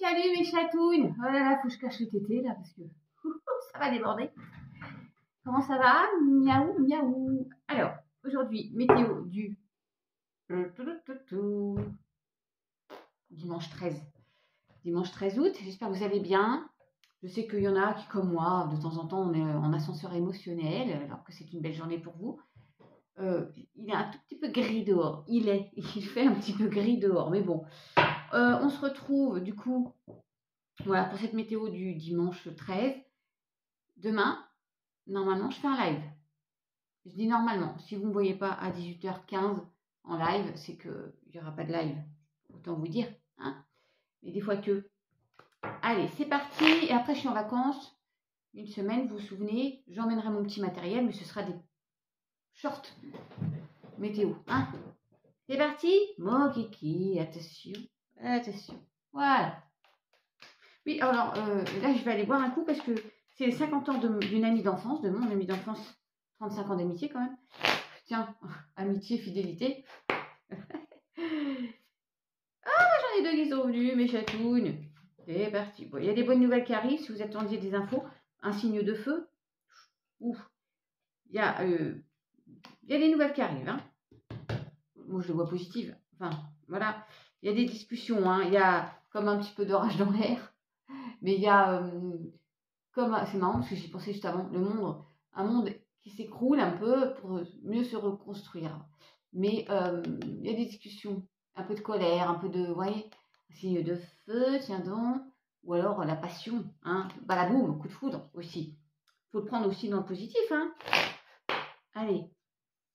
Salut mes chatounes. Oh là là, faut que je cache le tété là parce que ça va déborder. Comment ça va? Miaou, miaou. Alors, aujourd'hui, météo du dimanche 13. Dimanche 13 août. J'espère que vous allez bien. Je sais qu'il y en a qui, comme moi, de temps en temps, on est en ascenseur émotionnel, alors que c'est une belle journée pour vous. Il est un tout petit peu gris dehors. Il fait un petit peu gris dehors, mais bon. On se retrouve du coup, voilà, pour cette météo du dimanche 13. Demain, normalement, je fais un live. Je dis normalement. Si vous ne me voyez pas à 18h15 en live, c'est qu'il n'y aura pas de live. Autant vous dire. Hein, mais des fois que. Allez, c'est parti. Et après, je suis en vacances. Une semaine, vous vous souvenez, j'emmènerai mon petit matériel, mais ce sera des shorts météo. Hein, c'est parti. Mon kiki, attention. Attention. Voilà. Oui, alors là, je vais aller boire un coup parce que c'est les 50 ans d'une amie d'enfance, de mon amie d'enfance, 35 ans d'amitié quand même. Tiens, amitié, fidélité. J'en ai deux qui sont venus, mes chatounes. C'est parti. Bon, il y a des bonnes nouvelles qui arrivent. Si vous attendiez des infos, un signe de feu. Ouf. Il y a des nouvelles qui arrivent. Hein. Moi, je les vois positives. Enfin, voilà. Il y a des discussions. Hein. Il y a comme un petit peu d'orage dans l'air. Mais il y a, c'est marrant parce que j'y pensais juste avant, un monde qui s'écroule un peu pour mieux se reconstruire. Mais il y a des discussions, un peu de colère, un peu de, ouais, un signe de feu, tiens donc, ou alors la passion, hein, balaboum, coup de foudre aussi. Il faut le prendre aussi dans le positif, hein. Allez,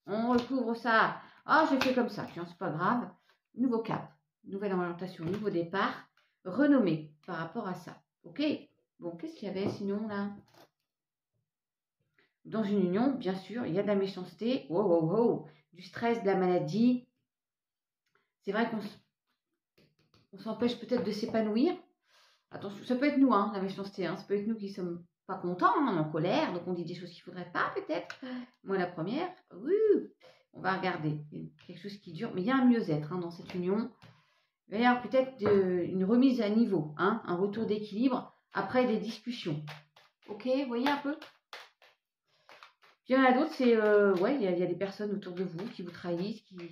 on recouvre ça. Ah, j'ai fait comme ça, tiens, c'est pas grave. Nouveau cap, nouvelle orientation, nouveau départ, renommé par rapport à ça. Ok? Bon, qu'est-ce qu'il y avait sinon là? Dans une union, bien sûr, il y a de la méchanceté, wow, wow, wow, du stress, de la maladie. C'est vrai qu'on s'empêche peut-être de s'épanouir. Attention, ça peut être nous, hein, la méchanceté. Hein, ça peut être nous qui sommes pas contents, hein, en colère, donc on dit des choses qu'il ne faudrait pas peut-être. Moi, la première, on va regarder. Il y a quelque chose qui dure, mais il y a un mieux-être hein, dans cette union. Il va y avoir peut-être une remise à niveau, hein, un retour d'équilibre après des discussions. Ok, vous voyez un peu? Puis il y en a d'autres, c'est, ouais, il y a des personnes autour de vous qui vous trahissent, qui ne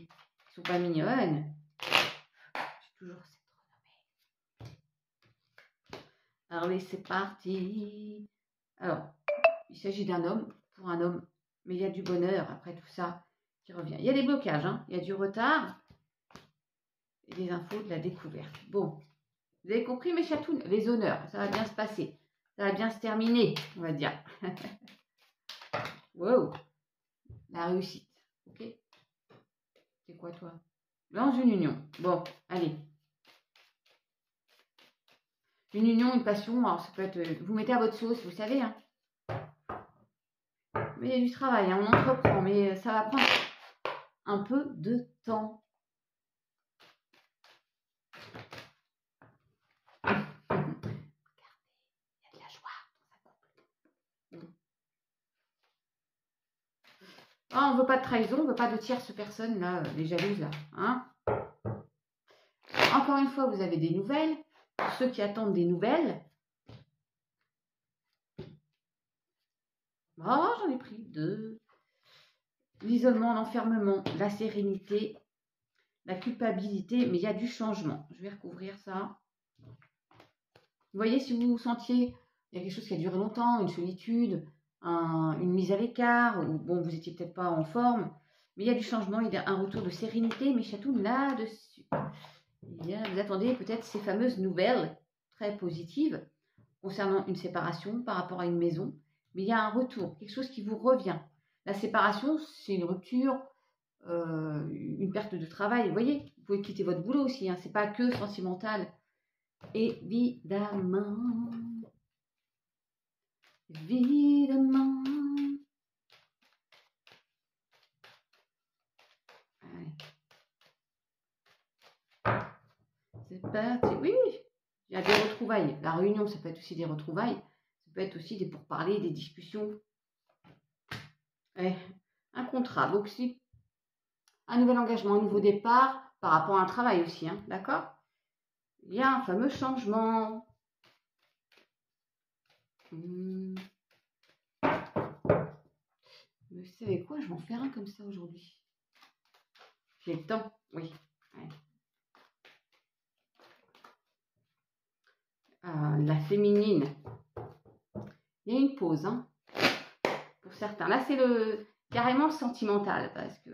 sont pas mignonnes. J'ai toujours cette renommée. Allez, c'est parti. Alors, il s'agit d'un homme, pour un homme, mais il y a du bonheur après tout ça qui revient. Il y a des blocages, hein, il y a du retard et des infos de la découverte. Bon, vous avez compris mes chatounes? Les honneurs, ça va bien se passer. Ça va bien se terminer, on va dire. Wow, la réussite, ok? C'est quoi toi? Dans une union. Bon, allez. Une union, une passion, alors ça peut être... Vous mettez à votre sauce, vous savez, hein. Mais il y a du travail, hein, on entreprend, mais ça va prendre un peu de temps. Regardez, il y a de la joie dans sa couple. Ah, on ne veut pas de trahison, on ne veut pas de tierces personnes, là, les jalouses, là. Hein. Encore une fois, vous avez des nouvelles. Pour ceux qui attendent des nouvelles. Oh, j'en ai pris deux. L'isolement, l'enfermement, la sérénité, la culpabilité, mais il y a du changement. Je vais recouvrir ça. Vous voyez, si vous sentiez, il y a quelque chose qui a duré longtemps, une solitude, une mise à l'écart, ou bon, vous n'étiez peut-être pas en forme, mais il y a du changement, il y a un retour de sérénité, mes chatounes, là-dessus. Vous attendez peut-être ces fameuses nouvelles très positives concernant une séparation par rapport à une maison, mais il y a un retour, quelque chose qui vous revient. La séparation, c'est une rupture, une perte de travail. Vous voyez, vous pouvez quitter votre boulot aussi, hein, c'est pas que sentimental. Évidemment. Évidemment. Allez. C'est parti. Oui, il y a des retrouvailles. La réunion, ça peut être aussi des retrouvailles. Ça peut être aussi des pourparlers, des discussions. Un contrat. Donc, si un nouvel engagement, un nouveau départ par rapport à un travail aussi, hein, d'accord? il y a un fameux changement. Vous savez quoi, je vais en faire un comme ça aujourd'hui. J'ai le temps, oui. Ouais. La féminine. Il y a une pause, hein, pour certains. Là, c'est carrément le sentimental, parce que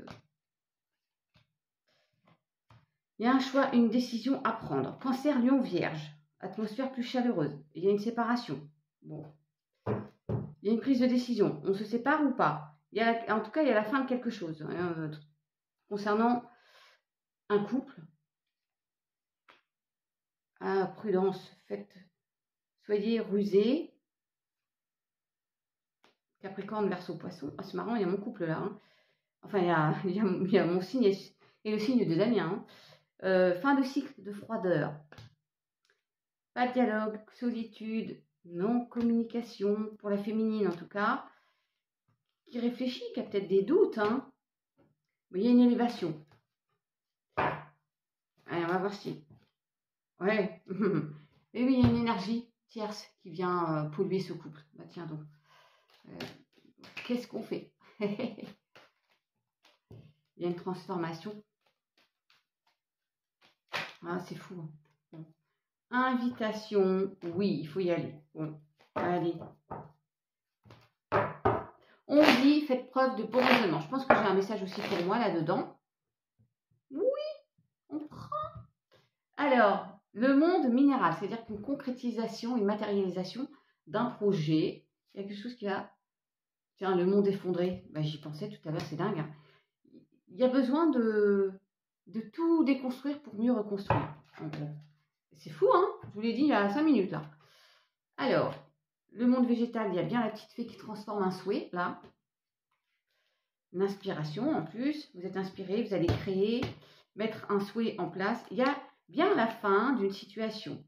il y a un choix, une décision à prendre. Cancer, Lion, Vierge. Atmosphère plus chaleureuse. Il y a une séparation. Bon. Il y a une prise de décision. On se sépare ou pas? En tout cas, il y a la fin de quelque chose. Concernant un couple. Prudence. Soyez rusés. Capricorne, Verseau, Poisson. C'est marrant, il y a mon couple là. Hein. Enfin, il y a mon signe et le signe de Damien. Hein. Fin de cycle de froideur. Pas de dialogue, solitude, non-communication, pour la féminine en tout cas, qui réfléchit, qui a peut-être des doutes. Hein. Mais il y a une élévation. Allez, on va voir si. Ouais. Et oui, il y a une énergie tierce qui vient polluer ce couple. Bah tiens donc. Qu'est-ce qu'on fait? Il y a une transformation. Ah, c'est fou. Hein. Bon. Invitation. Oui, il faut y aller. Bon, allez. On dit, faites preuve de bon raisonnement. Je pense que j'ai un message aussi pour moi là-dedans. Oui, on prend. Alors, le monde minéral, c'est-à-dire qu'une concrétisation, une matérialisation d'un projet. Il y a quelque chose qui va... Tiens, le monde effondré. Ben, j'y pensais tout à l'heure, c'est dingue. Hein. Il y a besoin de tout déconstruire pour mieux reconstruire. C'est fou, hein? Je vous l'ai dit il y a 5 minutes, là. Alors, le monde végétal, il y a bien la petite fée qui transforme un souhait, là. Une inspiration, en plus. Vous êtes inspiré, vous allez créer, mettre un souhait en place. Il y a bien la fin d'une situation.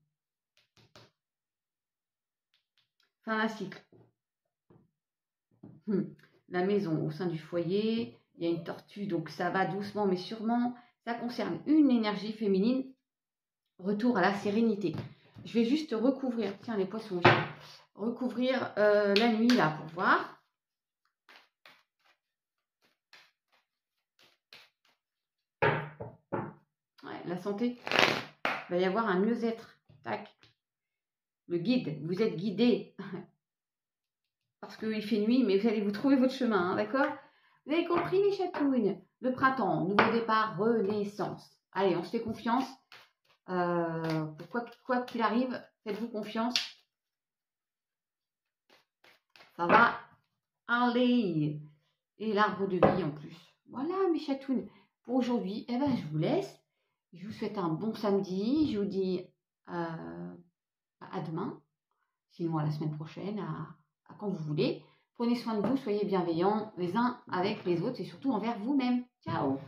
Fin d'un cycle. La maison au sein du foyer, il y a une tortue, donc ça va doucement mais sûrement. Ça concerne une énergie féminine. Retour à la sérénité. Je vais juste recouvrir, tiens les poissons, recouvrir la nuit là pour voir. Ouais, la santé, il va y avoir un mieux-être. Tac. Le guide, vous êtes guidé. Parce qu'il fait nuit, mais vous allez vous trouver votre chemin, hein, d'accord? Vous avez compris les chatouilles? Le printemps, nouveau départ, renaissance. Allez, on se fait confiance. Quoi qu'il arrive, faites-vous confiance. Ça va aller. Et l'arbre de vie en plus. Voilà mes chatounes. Pour aujourd'hui, eh ben, je vous laisse. Je vous souhaite un bon samedi. Je vous dis à demain. Sinon à la semaine prochaine, à quand vous voulez. Prenez soin de vous, soyez bienveillants les uns avec les autres et surtout envers vous-même. Ciao!